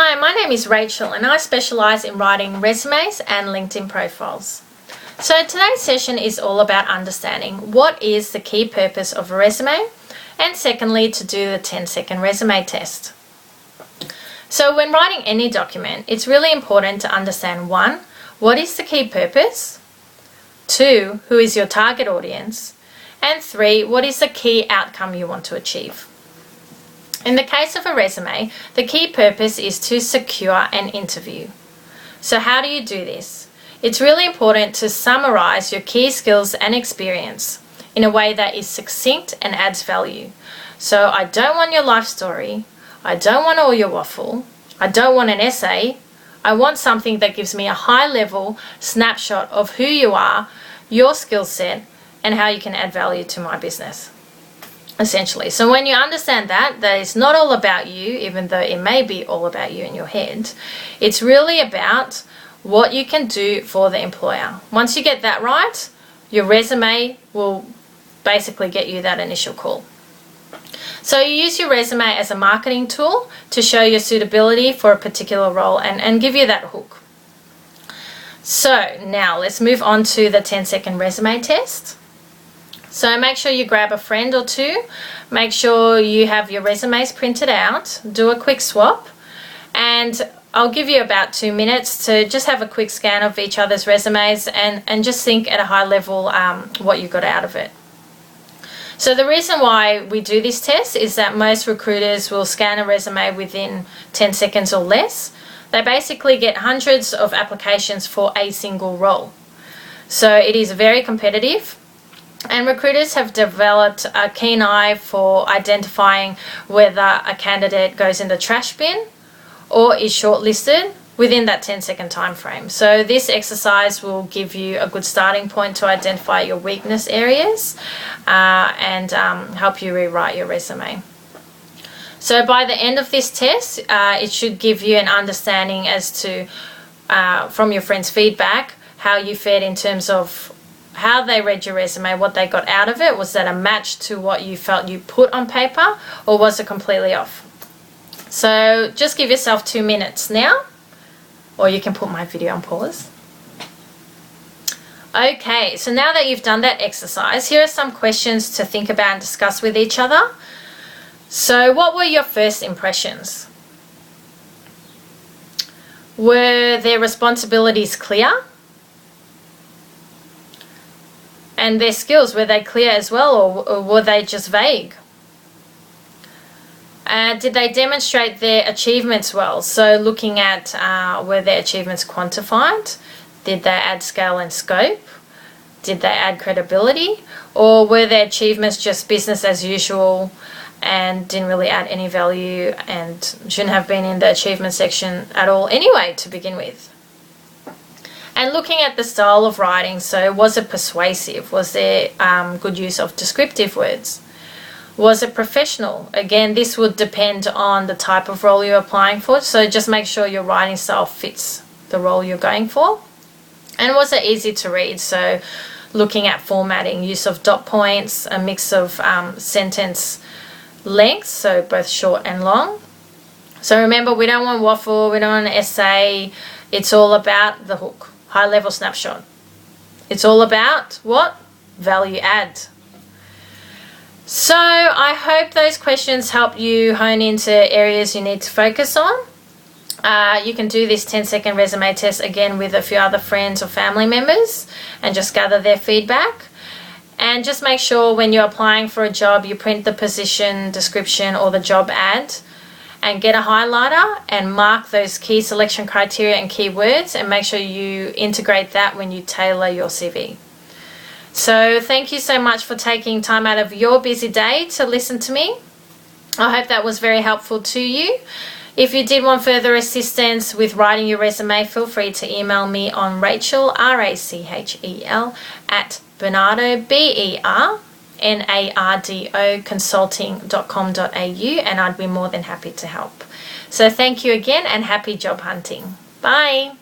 Hi, my name is Rachel and I specialise in writing resumes and LinkedIn profiles. So today's session is all about understanding what is the key purpose of a resume, and secondly to do the 10-second resume test. So when writing any document, it's really important to understand 1, what is the key purpose? 2, who is your target audience? And 3, what is the key outcome you want to achieve? In the case of a resume, the key purpose is to secure an interview. So how do you do this? It's really important to summarize your key skills and experience in a way that is succinct and adds value. So I don't want your life story, I don't want all your waffle, I don't want an essay, I want something that gives me a high-level snapshot of who you are, your skill set, and how you can add value to my business. Essentially. So when you understand that it's not all about you, even though it may be all about you in your head, it's really about what you can do for the employer. Once you get that right, your resume will basically get you that initial call. So you use your resume as a marketing tool to show your suitability for a particular role and give you that hook. So now let's move on to the 10-second resume test. So make sure you grab a friend or two, make sure you have your resumes printed out, do a quick swap, and I'll give you about 2 minutes to just have a quick scan of each other's resumes and just think at a high level what you got out of it. So the reason why we do this test is that most recruiters will scan a resume within 10 seconds or less. They basically get hundreds of applications for a single role. So it is very competitive. And recruiters have developed a keen eye for identifying whether a candidate goes in the trash bin or is shortlisted within that 10-second time frame. So this exercise will give you a good starting point to identify your weakness areas and help you rewrite your resume. So by the end of this test, it should give you an understanding as to, from your friends' feedback, how you fared in terms of how they read your resume, what they got out of it. Was that a match to what you felt you put on paper, or was it completely off? So just give yourself 2 minutes now, or you can put my video on pause. Okay, so now that you've done that exercise, here are some questions to think about and discuss with each other. So what were your first impressions? Were their responsibilities clear? And their skills, were they clear as well, or were they just vague? Did they demonstrate their achievements well? So looking at were their achievements quantified? Did they add scale and scope? Did they add credibility? Or were their achievements just business as usual and didn't really add any value and shouldn't have been in the achievement section at all anyway to begin with? And looking at the style of writing, so was it persuasive? Was there good use of descriptive words? Was it professional? Again, this would depend on the type of role you're applying for, so just make sure your writing style fits the role you're going for. And was it easy to read? So looking at formatting, use of dot points, a mix of sentence lengths, so both short and long. So remember, we don't want waffle, we don't want an essay. It's all about the hook. High-level snapshot. It's all about what? Value add. So I hope those questions help you hone into areas you need to focus on. You can do this 10-second resume test again with a few other friends or family members and just gather their feedback. And just make sure when you're applying for a job, you print the position description or the job ad and get a highlighter and mark those key selection criteria and keywords, and make sure you integrate that when you tailor your CV. So thank you so much for taking time out of your busy day to listen to me. I hope that was very helpful to you. If you did want further assistance with writing your resume, feel free to email me on Rachel, RACHEL, at Bernardo, BERNARDO consulting.com.au, and I'd be more than happy to help. So thank you again and happy job hunting. Bye.